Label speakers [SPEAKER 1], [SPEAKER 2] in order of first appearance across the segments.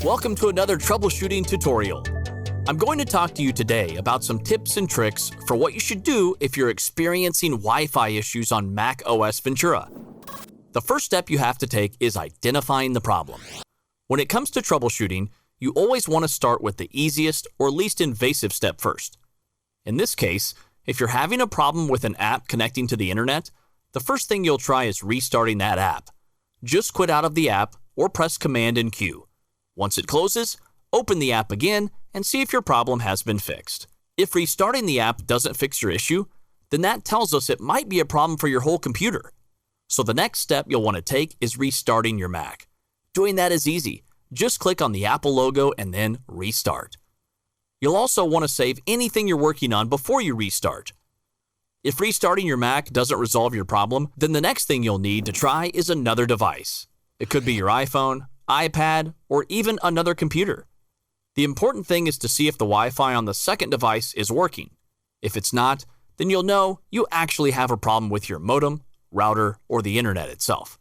[SPEAKER 1] Welcome to another troubleshooting tutorial. I'm going to talk to you today about some tips and tricks for what you should do if you're experiencing Wi-Fi issues on Mac OS Ventura. The first step you have to take is identifying the problem. When it comes to troubleshooting, you always want to start with the easiest or least invasive step first. In this case, if you're having a problem with an app connecting to the internet, the first thing you'll try is restarting that app. Just quit out of the app or press Command and Q. Once it closes, open the app again and see if your problem has been fixed. If restarting the app doesn't fix your issue, then that tells us it might be a problem for your whole computer. So the next step you'll want to take is restarting your Mac. Doing that is easy. Just click on the Apple logo and then restart. You'll also want to save anything you're working on before you restart. If restarting your Mac doesn't resolve your problem, then the next thing you'll need to try is another device. It could be your iPhone, iPad, or even another computer. The important thing is to see if the Wi-Fi on the second device is working. If it's not, then you'll know you actually have a problem with your modem, router, or the internet itself.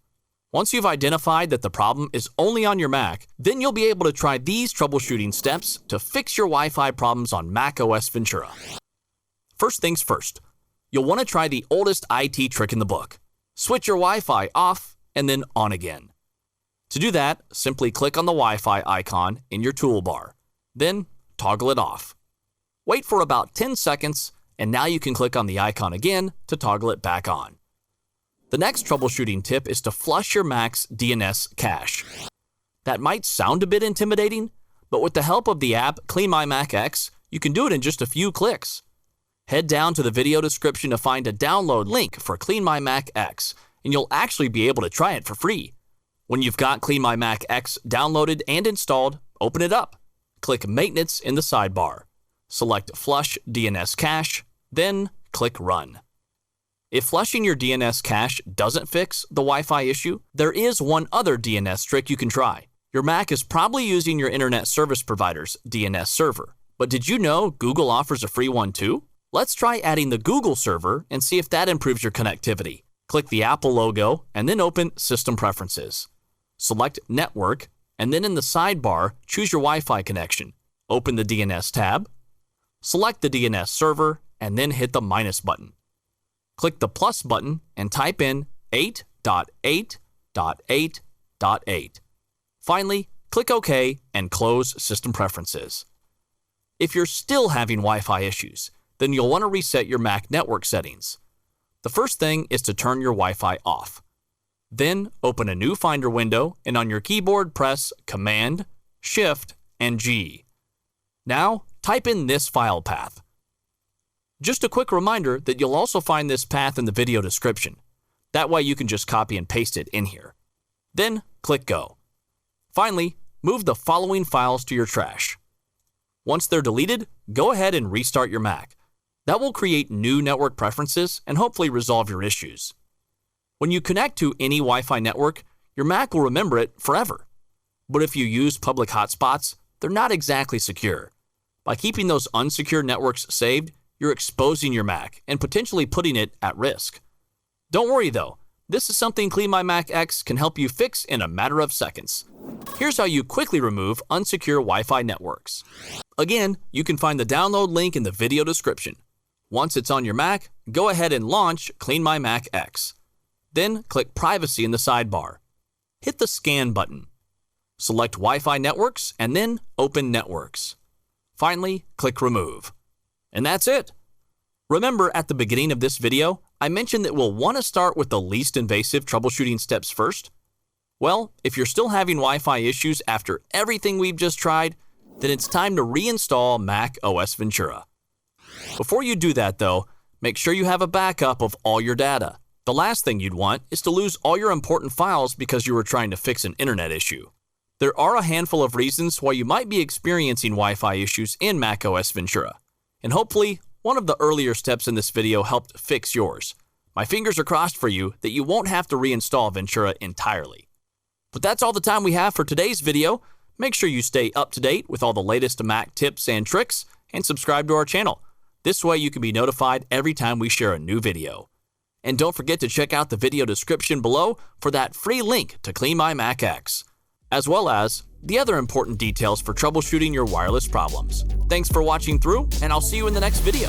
[SPEAKER 1] Once you've identified that the problem is only on your Mac, then you'll be able to try these troubleshooting steps to fix your Wi-Fi problems on Mac OS Ventura. First things first, you'll want to try the oldest IT trick in the book. Switch your Wi-Fi off and then on again. To do that, simply click on the Wi-Fi icon in your toolbar. Then toggle it off. Wait for about 10 seconds, and now you can click on the icon again to toggle it back on. The next troubleshooting tip is to flush your Mac's DNS cache. That might sound a bit intimidating, but with the help of the app Clean My Mac X, you can do it in just a few clicks. Head down to the video description to find a download link for Clean My Mac X, and you'll actually be able to try it for free. When you've got Clean My Mac X downloaded and installed, open it up. Click Maintenance in the sidebar. Select Flush DNS Cache, then click Run. If flushing your DNS cache doesn't fix the Wi-Fi issue, there is one other DNS trick you can try. Your Mac is probably using your internet service provider's DNS server. But did you know Google offers a free one too? Let's try adding the Google server and see if that improves your connectivity. Click the Apple logo and then open System Preferences. Select Network, and then in the sidebar, choose your Wi-Fi connection. Open the DNS tab, select the DNS server, and then hit the minus button. Click the plus button and type in 8.8.8.8. Finally, click OK and close System Preferences. If you're still having Wi-Fi issues, then you'll want to reset your Mac network settings. The first thing is to turn your Wi-Fi off. Then open a new Finder window and on your keyboard press Command, Shift, and G. Now type in this file path. Just a quick reminder that you'll also find this path in the video description. That way you can just copy and paste it in here. Then click Go. Finally, move the following files to your trash. Once they're deleted, go ahead and restart your Mac. That will create new network preferences and hopefully resolve your issues. When you connect to any Wi-Fi network, your Mac will remember it forever. But if you use public hotspots, they're not exactly secure. By keeping those unsecured networks saved, you're exposing your Mac and potentially putting it at risk. Don't worry though, this is something Clean My Mac X can help you fix in a matter of seconds. Here's how you quickly remove unsecure Wi-Fi networks. Again, you can find the download link in the video description. Once it's on your Mac, go ahead and launch Clean My Mac X. Then click Privacy in the sidebar. Hit the Scan button. Select Wi-Fi networks and then Open Networks. Finally, click Remove. And that's it. Remember at the beginning of this video, I mentioned that we'll want to start with the least invasive troubleshooting steps first. Well, if you're still having Wi-Fi issues after everything we've just tried, then it's time to reinstall Mac OS Ventura. Before you do that though, make sure you have a backup of all your data. The last thing you'd want is to lose all your important files because you were trying to fix an internet issue. There are a handful of reasons why you might be experiencing Wi-Fi issues in Mac OS Ventura. And hopefully, one of the earlier steps in this video helped fix yours. My fingers are crossed for you that you won't have to reinstall Ventura entirely. But that's all the time we have for today's video. Make sure you stay up to date with all the latest Mac tips and tricks and subscribe to our channel. This way you can be notified every time we share a new video. And don't forget to check out the video description below for that free link to Clean My Mac X, as well as the other important details for troubleshooting your wireless problems. Thanks for watching through, and I'll see you in the next video.